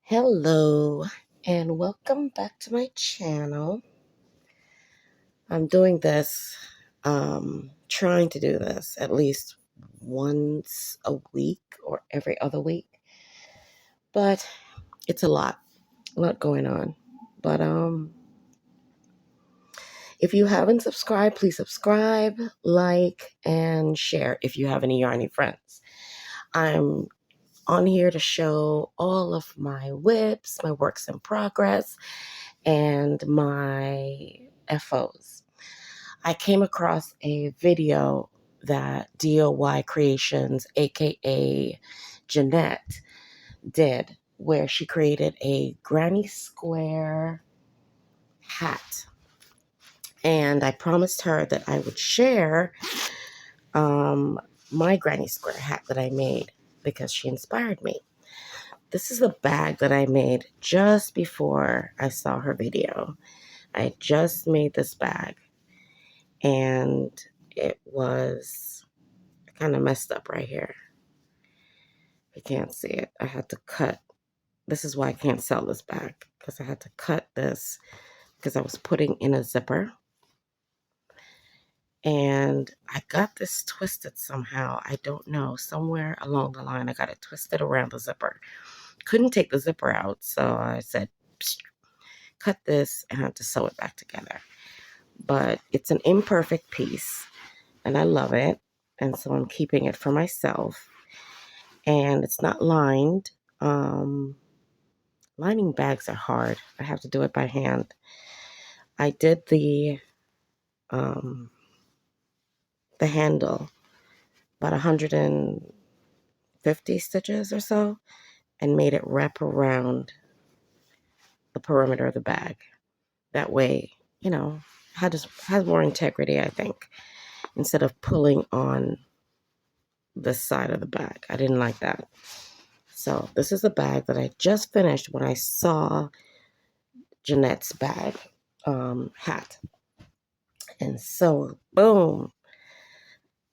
Hello and welcome back to my channel. I'm doing this, trying to do this at least once a week or every other week, but it's a lot going on. But if you haven't subscribed, please subscribe, like, and share if you have any yarny friends. I'm on here to show all of my whips, my works in progress, and my FOs. I came across a video that DOY Creations, aka Jeanette, did where she created a granny square hat. And I promised her that I would share my granny square hat that I made because she inspired me. This is the bag that I made just before I saw her video. I just made this bag and it was kind of messed up right here. You can't see it. I had to cut. This is why I can't sell this bag, because I had to cut this because I was putting in a zipper. And I got this twisted somehow. I don't know. Somewhere along the line, I got it twisted around the zipper. Couldn't take the zipper out. So I said, cut this and I had to sew it back together. But it's an imperfect piece and I love it. And so I'm keeping it for myself. And it's not lined. Lining bags are hard. I have to do it by hand. I did the handle, about 150 stitches or so, and made it wrap around the perimeter of the bag. That way, has more integrity, I think, instead of pulling on the side of the bag. I didn't like that. So this is the bag that I just finished when I saw Jeanette's bag hat. And so, boom,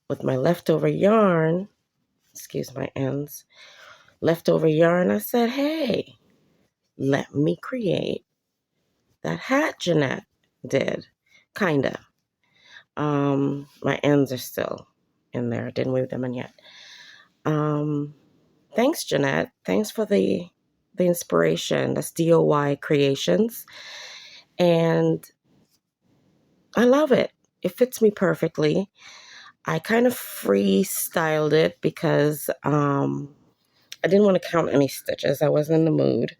with my leftover yarn, excuse my ends, leftover yarn, I said, hey, let me create that hat Jeanette did. Kinda. My ends are still in there. I didn't weave them in yet. Thanks, Jeanette. Thanks for the inspiration. That's DOY Creations. And I love it. It fits me perfectly. I kind of freestyled it because I didn't want to count any stitches. I wasn't in the mood.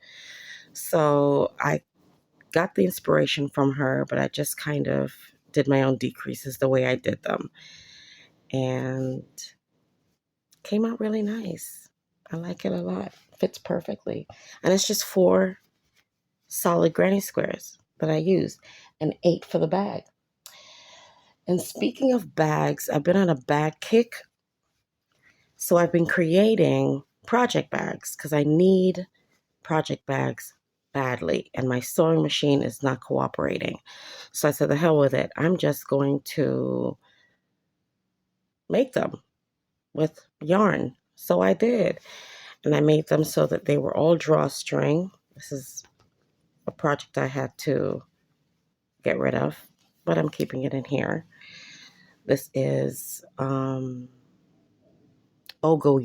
So I got the inspiration from her, but I just kind of did my own decreases the way I did them. And came out really nice. I like it a lot. Fits perfectly. And it's just 4 solid granny squares that I use and 8 for the bag. And speaking of bags, I've been on a bag kick. So I've been creating project bags because I need project bags badly and my sewing machine is not cooperating. So I said, the hell with it. I'm just going to make them with yarn. So I did. And I made them so that they were all drawstring. This is a project I had to get rid of, but I'm keeping it in here. This is Ogo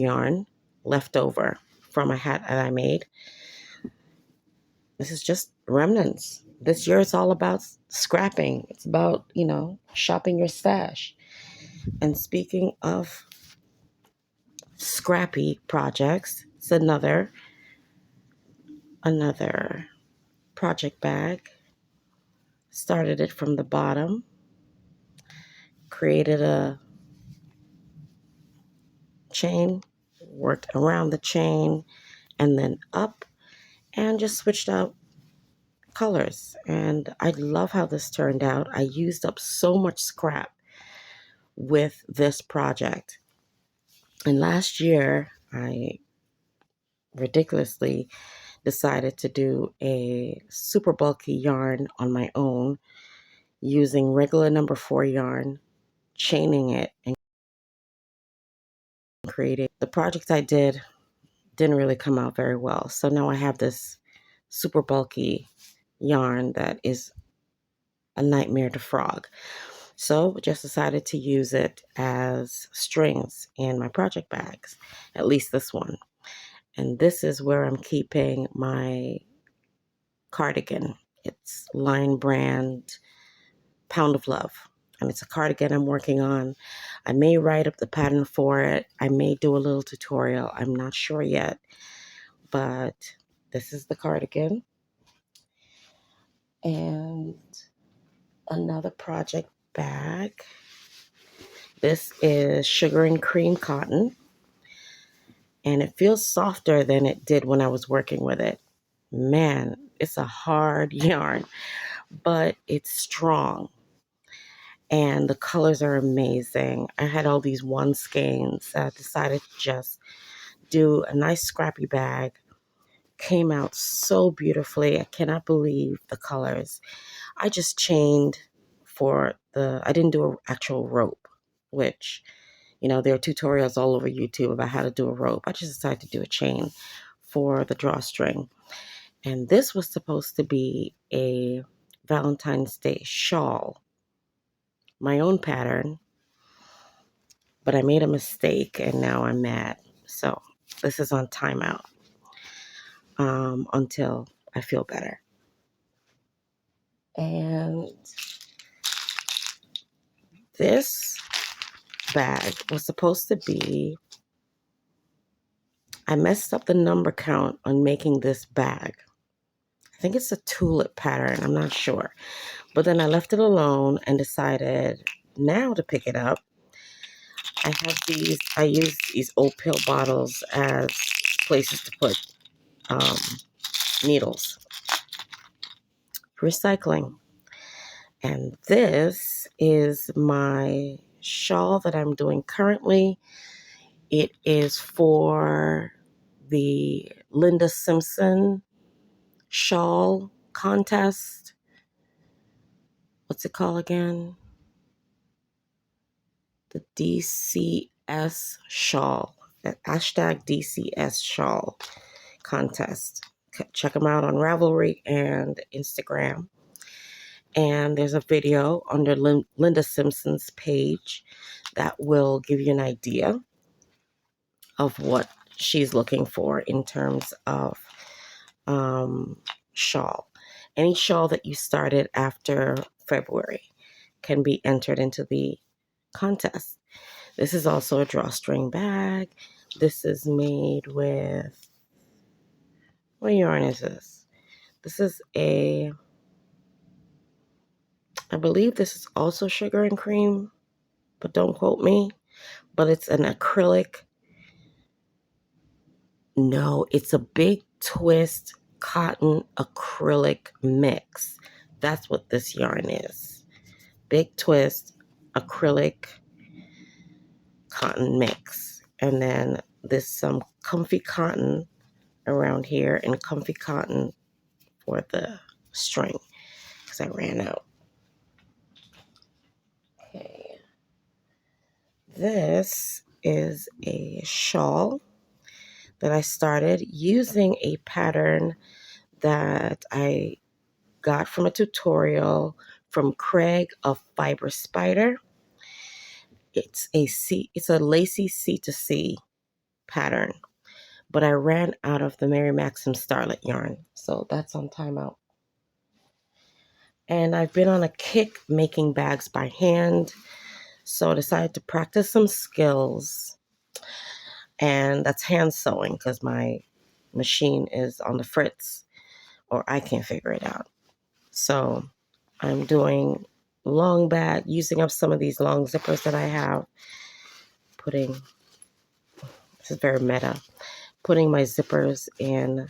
yarn left over from a hat that I made. This is just remnants. This year it's all about scrapping. It's about, shopping your stash. And speaking of scrappy projects, it's another project bag. Started it from the bottom, created a chain, worked around the chain, and then up, and just switched out colors. And I love how this turned out. I used up so much scrap with this project. And last year, I ridiculously decided to do a super bulky yarn on my own using regular number 4 yarn, chaining it, and creating the project I did didn't really come out very well. So now I have this super bulky yarn that is a nightmare to frog. So just decided to use it as strings in my project bags, at least this one. And this is where I'm keeping my cardigan. It's Lion Brand Pound of Love. And it's a cardigan I'm working on. I may write up the pattern for it. I may do a little tutorial. I'm not sure yet. But this is the cardigan. And another project bag. This is Sugar and Cream Cotton. And it feels softer than it did when I was working with it. Man, it's a hard yarn, but it's strong. And the colors are amazing. I had all these one skeins. I decided to just do a nice scrappy bag. Came out so beautifully. I cannot believe the colors. I just chained I didn't do an actual rope, which, there are tutorials all over YouTube about how to do a rope. I just decided to do a chain for the drawstring. And this was supposed to be a Valentine's Day shawl, my own pattern, but I made a mistake and now I'm mad. So this is on timeout until I feel better. And this bag was supposed to be, I messed up the number count on making this bag. I think it's a tulip pattern. I'm not sure. But then I left it alone and decided now to pick it up. I use these old pill bottles as places to put needles. Recycling. And this is my shawl that I'm doing currently. It is for the Linda Simpson shawl contest. What's it called again? The DCS shawl. Hashtag DCS shawl contest. Check them out on Ravelry and Instagram. And there's a video under Linda Simpson's page that will give you an idea of what she's looking for in terms of shawl. Any shawl that you started after February can be entered into the contest. This is also a drawstring bag. This is made with, what yarn is this? This is I believe this is also Sugar and Cream, but don't quote me. But it's an acrylic. No, it's a Big Twist cotton acrylic mix. That's what this yarn is. Big Twist acrylic cotton mix. And then there's some comfy cotton around here and comfy cotton for the string because I ran out. Okay. This is a shawl that I started using a pattern that I got from a tutorial from Craig of Fiber Spider. It's a lacy C2C pattern, but I ran out of the Mary Maxim Starlet yarn, so that's on timeout. And I've been on a kick making bags by hand, so I decided to practice some skills, and that's hand sewing because my machine is on the fritz or I can't figure it out. So I'm doing long bag, using up some of these long zippers that I have, this is very meta, putting my zippers in,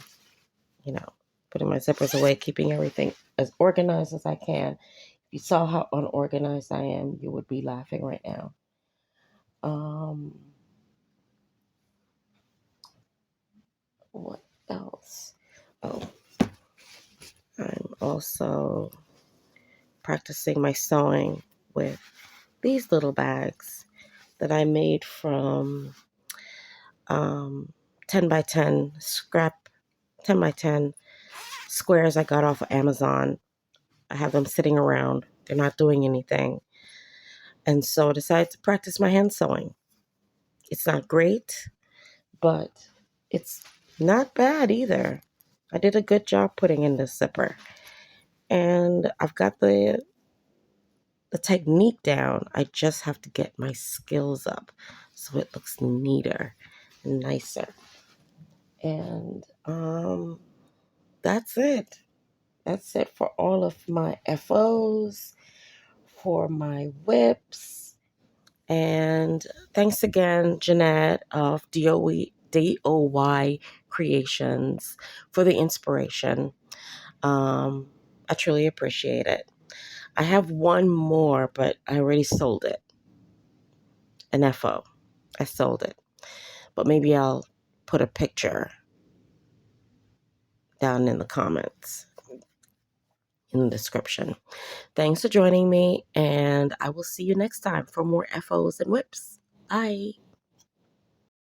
putting my zippers away, keeping everything as organized as I can. If you saw how unorganized I am, you would be laughing right now. What else? Oh, I'm also practicing my sewing with these little bags that I made from 10 by 10 scrap, 10 by 10 squares I got off of Amazon. I have them sitting around. They're not doing anything. And so I decided to practice my hand sewing. It's not great, but it's not bad either. I did a good job putting in the zipper. And I've got the technique down. I just have to get my skills up so it looks neater and nicer. And that's it. That's it for all of my FOs, for my whips. And thanks again, Jeanette of DOY Creations, for the inspiration. I truly appreciate it. I have one more, but I already sold it. An FO. I sold it. But maybe I'll put a picture down in the comments, in the description. Thanks for joining me, and I will see you next time for more FOs and whips. Bye.